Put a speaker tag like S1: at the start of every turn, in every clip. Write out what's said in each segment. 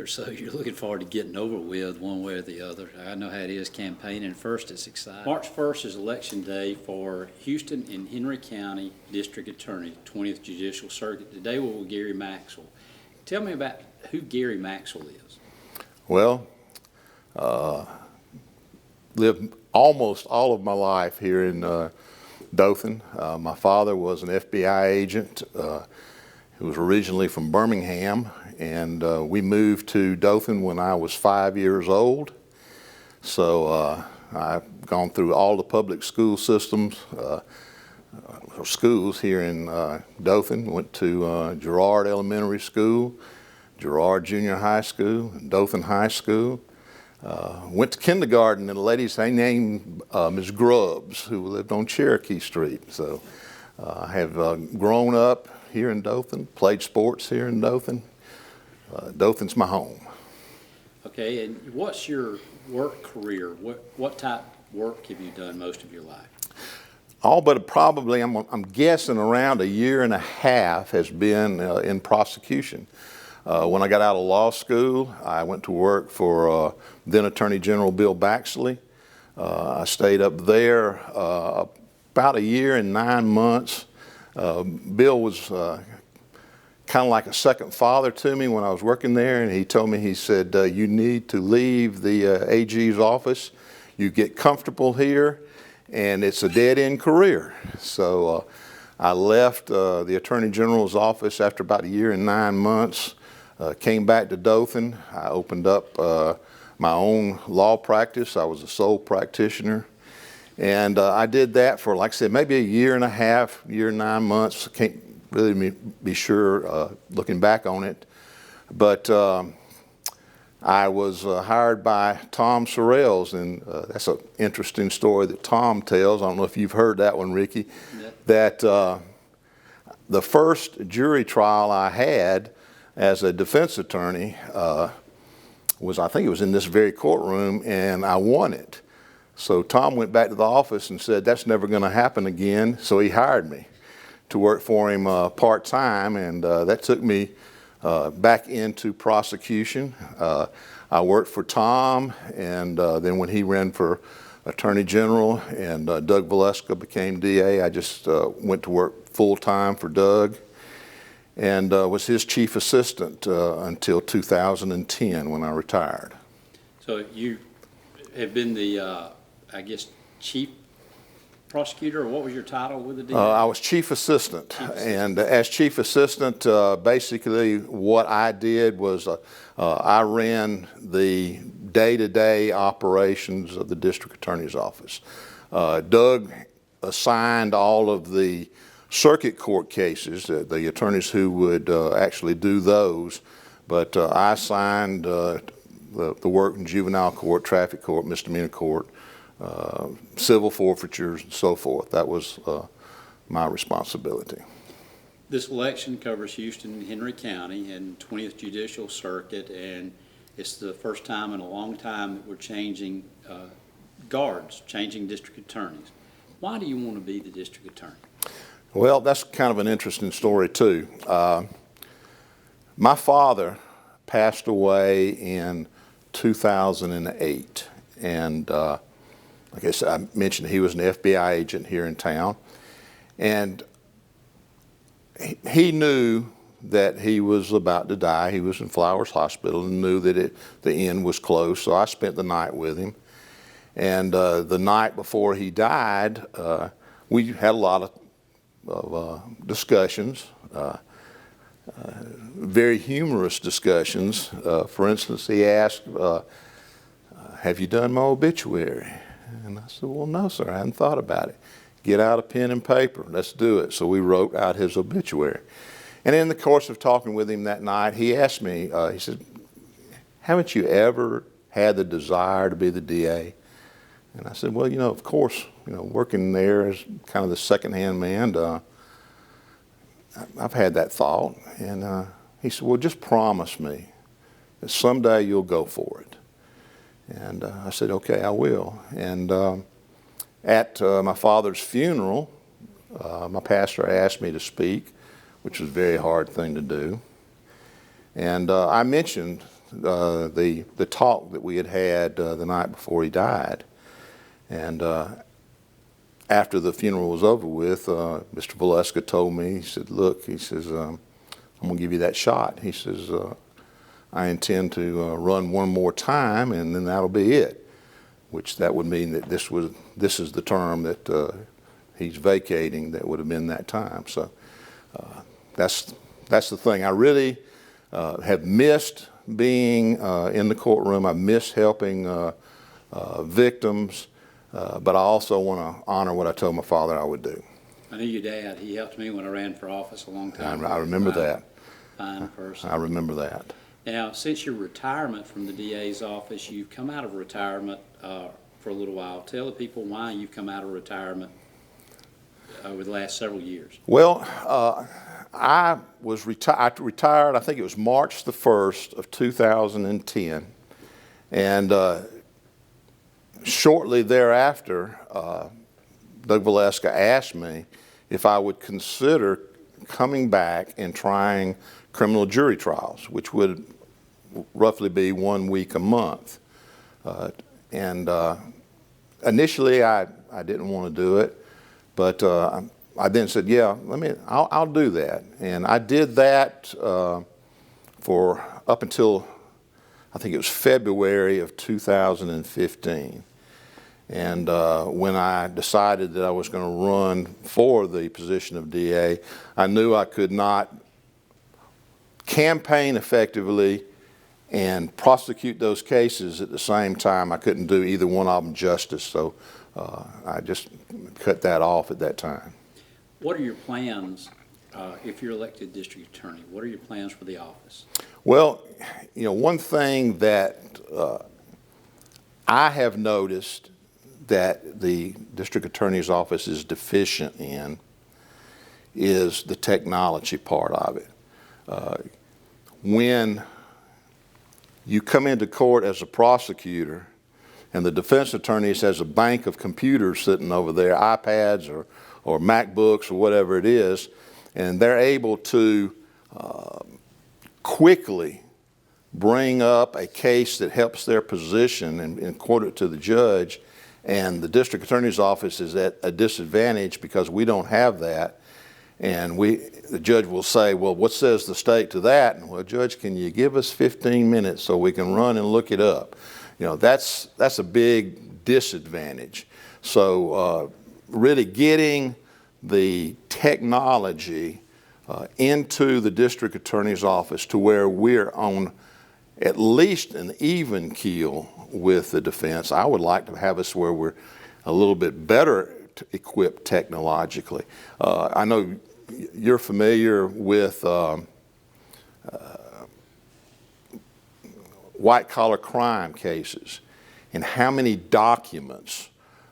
S1: Or so you're looking forward to getting over with one way or the other. I know how it is campaigning. First, it's exciting. March 1st is Election Day for Houston and Henry County District Attorney, 20th Judicial Circuit. Today we're with Gary Maxwell. Tell me about who Gary Maxwell is.
S2: Well, lived almost all of my life here in Dothan. My father was an FBI agent who was originally from Birmingham, and we moved to Dothan when I was 5 years old. So I've gone through all the public school systems, or schools here in Dothan. Went to Girard Elementary School, Girard Junior High School, Dothan High School. Went to kindergarten and a lady named Ms. Grubbs, who lived on Cherokee Street. So I have grown up here in Dothan, played sports here in Dothan. Dothan's my home.
S1: Okay, and what's your work career? What type of work have you done most of your life?
S2: All but probably, I'm guessing around a year and a half has been in prosecution. When I got out of law school, I went to work for then Attorney General Bill Baxley. I stayed up there about a year and 9 months. Bill was kind of like a second father to me when I was working there, and he told me, he said, you need to leave the AG's office. You get comfortable here, and it's a dead-end career. So I left the Attorney General's office after about a year and 9 months, came back to Dothan. I opened up my own law practice. I was a sole practitioner. And I did that for, like I said, maybe a year and a half, year and 9 months. Can't really be sure looking back on it. But I was hired by Tom Sorrells, and that's an interesting story that Tom tells. I don't know if you've heard that one, Ricky. Yeah. That the first jury trial I had as a defense attorney was, I think it was in this very courtroom, and I won it. So Tom went back to the office and said, that's never going to happen again. So he hired me to work for him part-time, and that took me back into prosecution. I worked for Tom, and then when he ran for Attorney General and Doug Valeska became DA, I just went to work full-time for Doug and was his chief assistant until 2010 when I retired.
S1: So you have been the I guess, chief prosecutor, or what was your title with the DA?
S2: I was chief assistant, and as chief assistant, basically what I did was I ran the day-to-day operations of the district attorney's office. Doug assigned all of the circuit court cases, the attorneys who would actually do those, but I assigned the work in juvenile court, traffic court, misdemeanor court, civil forfeitures, and so forth. That was my responsibility.
S1: This election covers Houston and Henry County and 20th Judicial Circuit, and it's the first time in a long time that we're changing guards, changing district attorneys. Why do you want to be the district attorney?
S2: Well, that's kind of an interesting story too. My father passed away in 2008, and like I said, I mentioned he was an FBI agent here in town, and he knew that he was about to die. He was in Flowers Hospital and knew that the end was close, so I spent the night with him. And the night before he died, we had a lot of discussions, very humorous discussions. For instance, he asked, have you done my obituary? And I said, well, no, sir, I hadn't thought about it. Get out a pen and paper, let's do it. So we wrote out his obituary. And in the course of talking with him that night, he asked me, he said, haven't you ever had the desire to be the DA? And I said, well, of course, working there as kind of the second-hand man, I've had that thought. And he said, well, just promise me that someday you'll go for it. And I said, okay, I will. And at my father's funeral, my pastor asked me to speak, which was a very hard thing to do. And I mentioned the talk that we had had the night before he died. And after the funeral was over with, Mr. Valeska told me, he said, look, he says, I'm going to give you that shot. He says, I intend to run one more time, and then that'll be it, which that would mean that this is the term that he's vacating that would have been that time. So that's the thing. I really have missed being in the courtroom. I miss helping victims. But I also want to honor what I told my father I would do.
S1: I knew your dad. He helped me when I ran for office a long time ago.
S2: I remember that.
S1: Fine person.
S2: I remember that.
S1: Now, since your retirement from the DA's office, you've come out of retirement for a little while. Tell the people why you've come out of retirement over the last several years.
S2: Well, I retired, I think it was March the 1st of 2010. And shortly thereafter, Doug Valeska asked me if I would consider coming back and trying criminal jury trials, which would roughly be 1 week a month. Initially, I didn't want to do it, but I then said, yeah, I'll do that. And I did that for up until, I think it was February of 2015. And when I decided that I was going to run for the position of DA, I knew I could not campaign effectively and prosecute those cases at the same time. I couldn't do either one of them justice, so I just cut that off at that time.
S1: What are your plans if you're elected district attorney? What are your plans for the office?
S2: Well, one thing that I have noticed that the district attorney's office is deficient in is the technology part of it. When you come into court as a prosecutor and the defense attorney has a bank of computers sitting over there, iPads or MacBooks or whatever it is, and they're able to quickly bring up a case that helps their position and quote it to the judge, and the district attorney's office is at a disadvantage because we don't have that. And the judge will say, well, what says the state to that? And, well, Judge, can you give us 15 minutes so we can run and look it up? That's a big disadvantage. So really getting the technology into the district attorney's office to where we're on at least an even keel with the defense. I would like to have us where we're a little bit better equipped technologically. I know you're familiar with white-collar crime cases and how many documents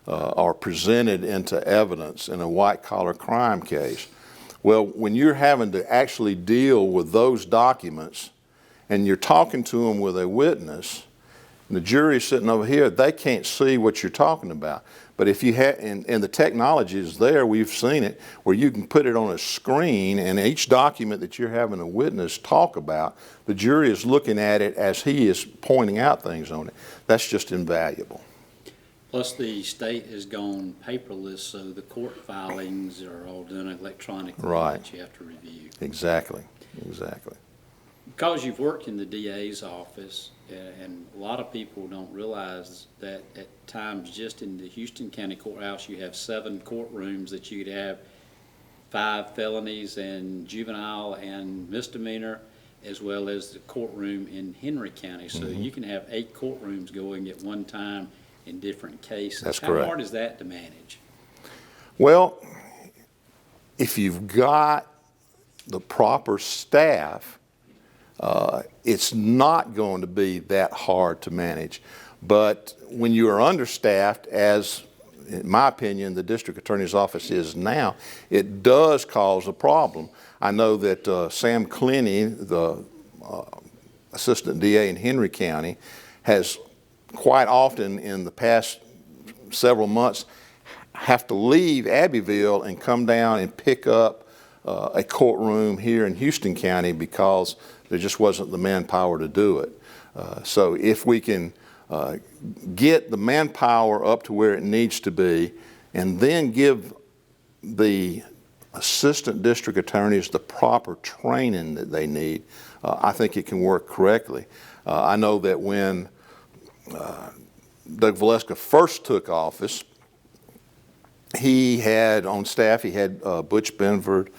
S2: are presented into evidence in a white-collar crime case. Well, when you're having to actually deal with those documents and you're talking to them with a witness, and the jury's sitting over here, they can't see what you're talking about. But if you have, and the technology is there, we've seen it, where you can put it on a screen and each document that you're having a witness talk about, the jury is looking at it as he is pointing out things on it. That's just invaluable.
S1: Plus, the state has gone paperless, so the court filings are all done electronically.
S2: Right.
S1: That you have to review.
S2: Exactly. Exactly.
S1: Because you've worked in the DA's office, and a lot of people don't realize that at times just in the Houston County Courthouse you have 7 courtrooms that you could have 5 felonies and juvenile and misdemeanor, as well as the courtroom in Henry County. So you can have 8 courtrooms going at one time in different cases.
S2: That's correct.
S1: How hard is that to manage?
S2: Well, if you've got the proper staff, it's not going to be that hard to manage. But when you are understaffed, as in my opinion the district attorney's office is now, it does cause a problem. I know that Sam Clenny, the assistant DA in Henry County, has quite often in the past several months have to leave Abbeville and come down and pick up a courtroom here in Houston County because there just wasn't the manpower to do it. So if we can get the manpower up to where it needs to be, and then give the assistant district attorneys the proper training that they need, I think it can work correctly. I know that when Doug Valeska first took office, he had on staff, he had Butch Benford,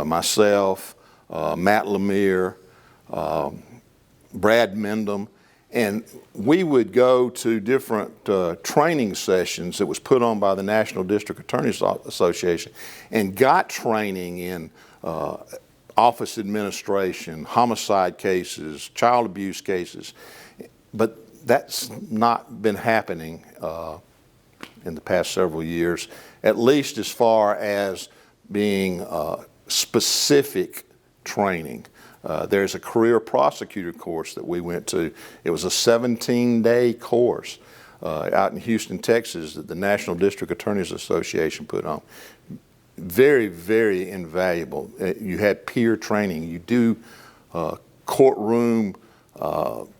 S2: myself, Matt Lemire, Brad Mendham, and we would go to different training sessions that was put on by the National District Attorneys Association, and got training in office administration, homicide cases, child abuse cases. But that's not been happening in the past several years, at least as far as being specific training. There's a career prosecutor course that we went to. It was a 17-day course out in Houston, Texas, that the National District Attorneys Association put on. Very, very invaluable. You had peer training. You do courtroom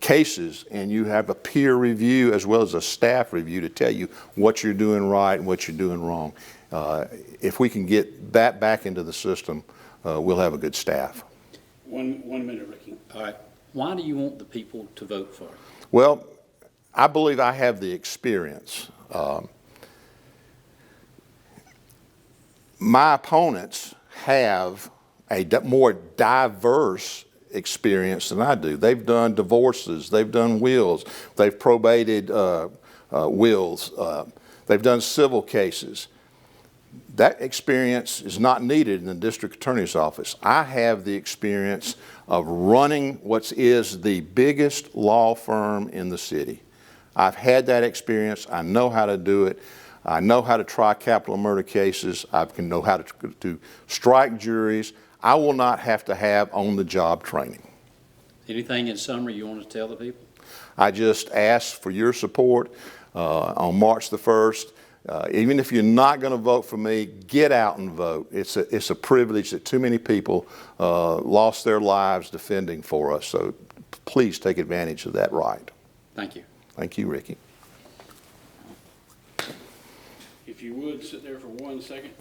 S2: cases, and you have a peer review as well as a staff review to tell you what you're doing right and what you're doing wrong. If we can get that back into the system, we'll have a good staff.
S3: One minute, Ricky.
S1: All right. Why do you want the people to vote for you?
S2: Well, I believe I have the experience. My opponents have a more diverse experience than I do. They've done divorces, they've done wills, they've probated wills, they've done civil cases. That experience is not needed in the district attorney's office. I have the experience of running what is the biggest law firm in the city. I've had that experience. I know how to do it. I know how to try capital murder cases. I can know how to strike juries. I will not have to have on-the-job training.
S1: Anything in summary you want to tell the people?
S2: I just ask for your support on March the 1st. Even if you're not going to vote for me, get out and vote. It's a privilege that too many people lost their lives defending for us. So please take advantage of that right.
S1: Thank you.
S2: Thank you, Ricky.
S3: If you would, sit there for 1 second.